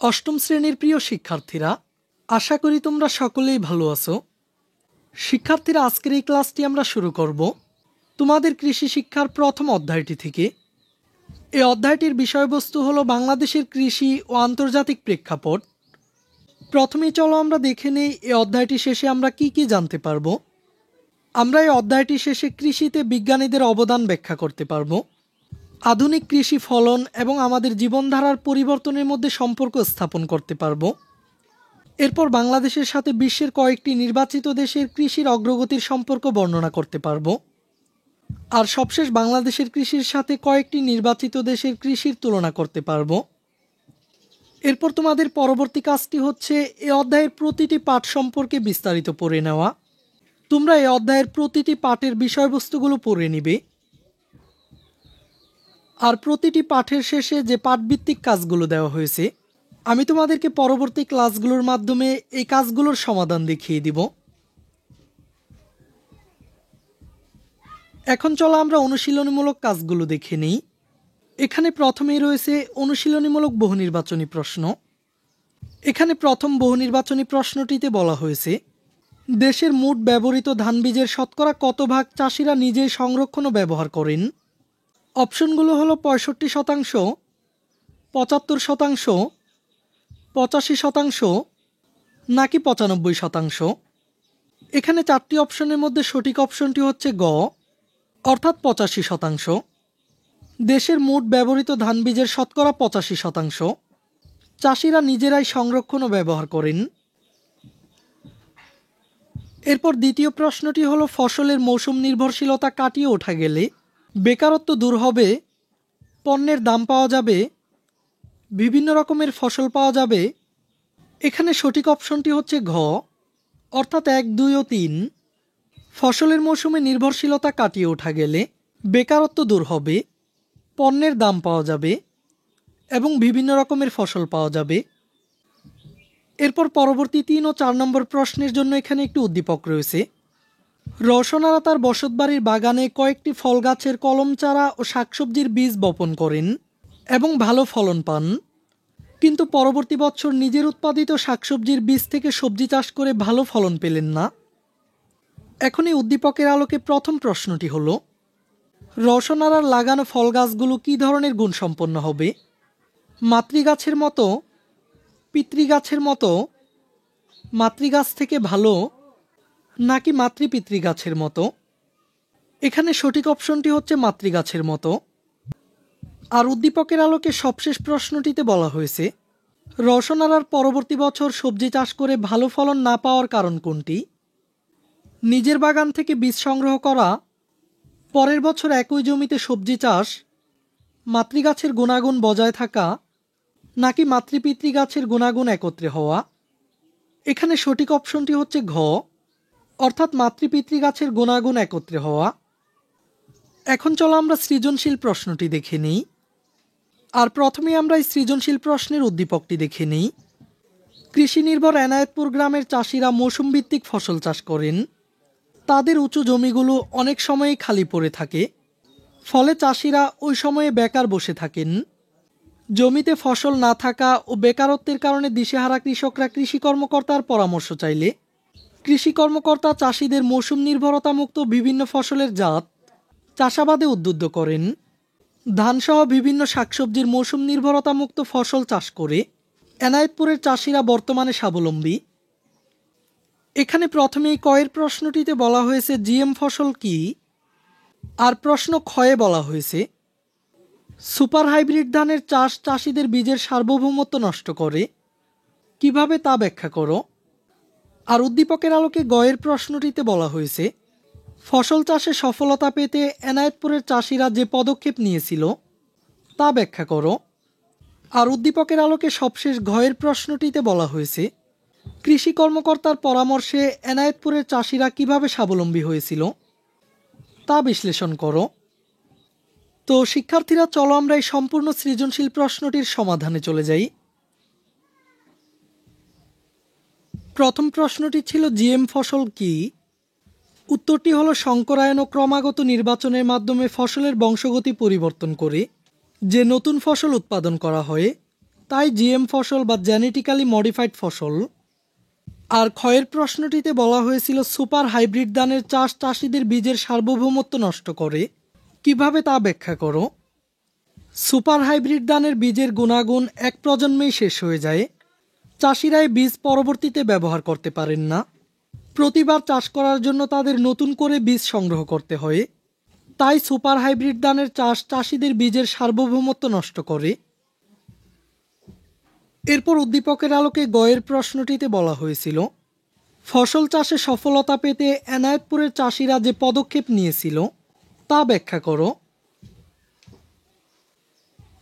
অষ্টম শ্রেণীর প্রিয় শিক্ষার্থীরা, আশা করি তোমরা সকলেই ভালো আছো। শিক্ষার্থীরা, আজকের এই ক্লাসটি আমরা শুরু করব তোমাদের কৃষি শিক্ষার প্রথম অধ্যায়টি থেকে। এই অধ্যায়টির বিষয়বস্তু হলো বাংলাদেশের কৃষি ও আন্তর্জাতিক প্রেক্ষাপট। প্রথমেই চলো আমরা দেখে নেই এই অধ্যায়টি শেষে আমরা কি কি জানতে পারবো। আমরা এই অধ্যায়টি শেষে কৃষিতে বিজ্ঞানীদের অবদান ব্যাখ্যা করতে পারবো, আধুনিক কৃষি ফলন এবং আমাদের জীবনধারার পরিবর্তনের মধ্যে সম্পর্ক স্থাপন করতে পারবো। এরপর বাংলাদেশের সাথে বিশ্বের কয়েকটি নির্বাচিত দেশের কৃষির অগ্রগতির সম্পর্ক বর্ণনা করতে পারবো। আর সবশেষ বাংলাদেশের কৃষির সাথে কয়েকটি নির্বাচিত দেশের কৃষির তুলনা করতে পারবো। এরপর তোমাদের পরবর্তী কাজটি হচ্ছে এই অধ্যায়ের প্রতিটি পাঠ সম্পর্কে বিস্তারিত পড়ে নেওয়া। তোমরা এই অধ্যায়ের প্রতিটি পাঠের বিষয়বস্তুগুলো পড়ে নিবে, আর প্রতিটি পাঠের শেষে যে পাঠভিত্তিক কাজগুলো দেওয়া হয়েছে আমি তোমাদেরকে পরবর্তী ক্লাসগুলোর মাধ্যমে এই কাজগুলোর সমাধান দেখিয়ে দিব। এখন চলো আমরা অনুশীলনীমূলক কাজগুলো দেখে নিই। এখানে প্রথমেই রয়েছে অনুশীলনীমূলক বহুনির্বাচনী প্রশ্ন। এখানে প্রথম বহুনির্বাচনী প্রশ্নটিতে বলা হয়েছে, দেশের মোট ব্যবহৃত ধান বীজের শতকরা কত ভাগ চাষিরা নিজেই সংরক্ষণ ও ব্যবহার করেন? অপশনগুলো হলো 65%, 75%, 85% নাকি 95%। এখানে চারটি অপশনের মধ্যে সঠিক অপশনটি হচ্ছে গ, অর্থাৎ 85%। দেশের মোট ব্যবহৃত ধান বীজের শতকরা 85% চাষিরা নিজেরাই সংরক্ষণ ও ব্যবহার করেন। এরপর দ্বিতীয় প্রশ্নটি হলো, ফসলের মৌসুম নির্ভরশীলতা কাটিয়ে ওঠা গেলে বেকারত্ব দূর হবে, পণ্যের দাম পাওয়া যাবে, বিভিন্ন রকমের ফসল পাওয়া যাবে। এখানে সঠিক অপশনটি হচ্ছে ঘ, অর্থাৎ 1, 2 ও 3। ফসলের মৌসুমে নির্ভরশীলতা কাটিয়ে ওঠা গেলে বেকারত্ব দূর হবে, পণ্যের দাম পাওয়া যাবে এবং বিভিন্ন রকমের ফসল পাওয়া যাবে। এরপর পরবর্তী 3 ও 4 নম্বর প্রশ্নের জন্য এখানে একটি উদ্দীপক রয়েছে। রওশনারা তার বসতবাড়ির বাগানে কয়েকটি ফল গাছের কলম চারা ও শাকসবজির বীজ বপন করেন এবং ভালো ফলন পান, কিন্তু পরবর্তী বছর নিজের উৎপাদিত শাকসবজির বীজ থেকে সবজি চাষ করে ভালো ফলন পেলেন না। এখন এই উদ্দীপকের আলোকে প্রথম প্রশ্নটি হলো, রওশনারার লাগানো ফল গাছগুলো কী ধরনের গুণসম্পন্ন হবে? মাতৃগাছের মতো, পিতৃগাছের মতো, মাতৃগাছ থেকে ভালো নাকি মাতৃপিতৃগাছের মতো? এখানে সঠিক অপশনটি হচ্ছে মাতৃগাছের মতো। আর উদ্দীপকের আলোকে সবশেষ প্রশ্নটিতে বলা হয়েছে, রওশনারার পরবর্তী বছর সবজি চাষ করে ভালো ফলন না পাওয়ার কারণ কোনটি? নিজের বাগান থেকে বীজ সংগ্রহ করা, পরের বছর একই জমিতে সবজি চাষ, মাতৃগাছের গুণাগুণ বজায় থাকা নাকি মাতৃপিতৃগাছের গুণাগুণ একত্রে হওয়া? এখানে সঠিক অপশনটি হচ্ছে ঘ, অর্থাৎ মাতৃপিতৃগাছের গুণাগুণ একত্রে হওয়া। এখন চলো আমরা সৃজনশীল প্রশ্নটি দেখে নিই। আর প্রথমে আমরা এই সৃজনশীল প্রশ্নের উদ্দীপকটি দেখে নিই। কৃষি নির্ভর এনায়েতপুর গ্রামের চাষিরা মৌসুম ভিত্তিক ফসল চাষ করেন। তাদের উঁচু জমিগুলো অনেক সময়ই খালি পড়ে থাকে, ফলে চাষিরা ওই সময়ে বেকার বসে থাকেন। জমিতে ফসল না থাকা ও বেকারত্বের কারণে দিশেহারা কৃষকরা কৃষি কর্মকর্তার পরামর্শ চাইলে কৃষি কর্মকর্তা চাষিদের মৌসুম নির্ভরতামুক্ত বিভিন্ন ফসলের জাত চাষাবাদে উদ্বুদ্ধ করেন। ধানসহ বিভিন্ন শাকসবজির মৌসুম নির্ভরতামুক্ত ফসল চাষ করে এনায়েতপুরের চাষিরা বর্তমানে স্বাবলম্বী। এখানে প্রথমেই কয়ের প্রশ্নটিতে বলা হয়েছে জিএম ফসল কি, আর প্রশ্ন খয়ে বলা হয়েছে সুপার হাইব্রিড ধানের চাষ চাষিদের বীজের সার্বভৌমত্ব নষ্ট করে, কিভাবে তা ব্যাখ্যা করো। আর উদ্দীপকের আলোকে গয়ের প্রশ্নটিতে বলা হয়েছে ফসল চাষে সফলতা পেতে এনায়েতপুরের চাষিরা যে পদক্ষেপ নিয়েছিল তা ব্যাখ্যা করো। আর উদ্দীপকের আলোকে সবশেষ ঘয়ের প্রশ্নটিতে বলা হয়েছে কৃষি কর্মকর্তার পরামর্শে এনায়েতপুরের চাষিরা কিভাবে স্বাবলম্বী হয়েছিল তা বিশ্লেষণ করো। তো শিক্ষার্থীরা, চলো আমরা এই সম্পূর্ণ সৃজনশীল প্রশ্নটির সমাধানে চলে যাই। প্রথম প্রশ্নটি ছিল জিএম ফসল কি? উত্তরটি হলো সংকরায়ন ও ক্রমাগত নির্বাচনের মাধ্যমে ফসলের বংশগতি পরিবর্তন করে যে নতুন ফসল উৎপাদন করা হয় তাই জিএম ফসল বা জেনেটিক্যালি মডিফাইড ফসল। আর ক্ষয়ের প্রশ্নটিতে বলা হয়েছিল সুপার হাইব্রিড ধানের চাষ চাষিদের বীজের সার্বভৌমত্ব নষ্ট করে, কিভাবে তা ব্যাখ্যা করো। সুপার হাইব্রিড ধানের বীজের গুণাগুণ এক প্রজন্মেই শেষ হয়ে যায়। চাষিরা এই বীজ পরবর্তীতে ব্যবহার করতে পারেন না। প্রতিবার চাষ করার জন্য তাদের নতুন করে বীজ সংগ্রহ করতে হয়। তাই সুপার হাইব্রিড ধানের চাষ চাষিদের বীজের সার্বভৌমত্ব নষ্ট করে। এরপর উদ্দীপকের আলোকে গয়ের প্রশ্নটিতে বলা হয়েছিল ফসল চাষে সফলতা পেতে এনায়েতপুরের চাষিরা যে পদক্ষেপ নিয়েছিল তা ব্যাখ্যা করো।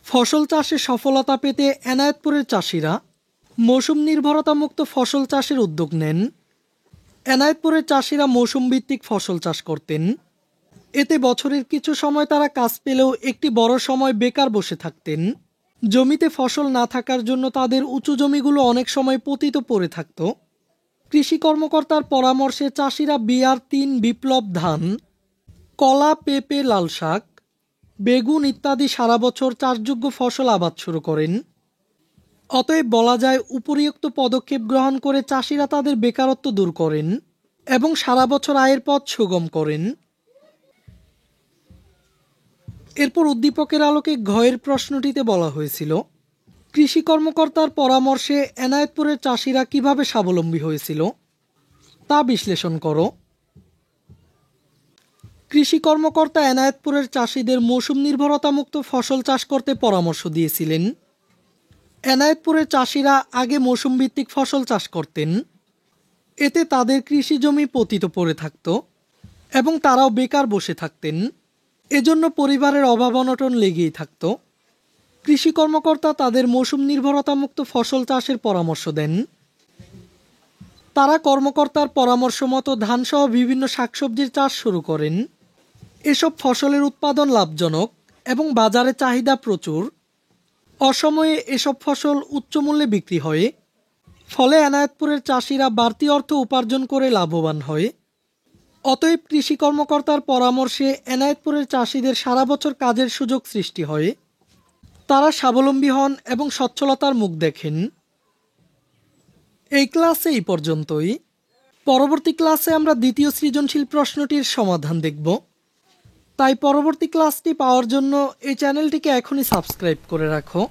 ফসল চাষে সফলতা পেতে এনায়েতপুরের চাষিরা মৌসুম নির্ভরতামুক্ত ফসল চাষের উদ্যোগ নেন। এনায়েতপুরের চাষিরা মৌসুম ভিত্তিক ফসল চাষ করতেন। এতে বছরের কিছু সময় তারা কাজ পেলেও একটি বড় সময় বেকার বসে থাকতেন। জমিতে ফসল না থাকার জন্য তাদের উঁচু জমিগুলো অনেক সময় পতিত পড়ে থাকত। কৃষি কর্মকর্তার পরামর্শে চাষিরা BR3 বিপ্লব ধান, কলা, পেঁপে, লাল শাক, বেগুন ইত্যাদি সারা বছর চাষযোগ্য ফসল আবাদ শুরু করেন। অতএব বলা যায় উপরিউক্ত পদক্ষেপ গ্রহণ করে চাষিরা তাদের বেকারত্ব দূর করেন এবং সারা বছর আয়ের পথ সুগম করেন। এরপর উদ্দীপকের আলোকে ঘয়ের প্রশ্নটিতে বলা হয়েছিল কৃষি কর্মকর্তার পরামর্শে এনায়েতপুরের চাষিরা কিভাবে স্বাবলম্বী হয়েছিল তা বিশ্লেষণ করো। কৃষি কর্মকর্তা এনায়েতপুরের চাষিদের মৌসুম নির্ভরতামুক্ত ফসল চাষ করতে পরামর্শ দিয়েছিলেন। এনায়েতপুরের চাষিরা আগে মৌসুম ভিত্তিক ফসল চাষ করতেন। এতে তাদের কৃষি জমি পতিত পড়ে থাকত এবং তারাও বেকার বসে থাকতেন। এজন্য পরিবারের অভাব অনটন লেগেই থাকত। কৃষি কর্মকর্তা তাদের মৌসুম নির্ভরতামুক্ত ফসল চাষের পরামর্শ দেন। তারা কর্মকর্তার পরামর্শ মতো ধানসহ বিভিন্ন শাকসবজির চাষ শুরু করেন। এসব ফসলের উৎপাদন লাভজনক এবং বাজারে চাহিদা প্রচুর। অসময়ে এসব ফসল উচ্চমূল্যে বিক্রি হয়। ফলে এনায়েতপুরের চাষিরা বাড়তি অর্থ উপার্জন করে লাভবান হয়। অতএব কৃষি কর্মকর্তার পরামর্শে এনায়েতপুরের চাষিদের সারা বছর কাজের সুযোগ সৃষ্টি হয়। তারা স্বাবলম্বী হন এবং সচ্ছলতার মুখ দেখেন। এই ক্লাসে এই পর্যন্তই। পরবর্তী ক্লাসে আমরা দ্বিতীয় সৃজনশীল প্রশ্নটির সমাধান দেখব। তাই পরবর্তী ক্লাসটি পাওয়ার জন্য এই চ্যানেলটিকে এখনই সাবস্ক্রাইব করে রাখো।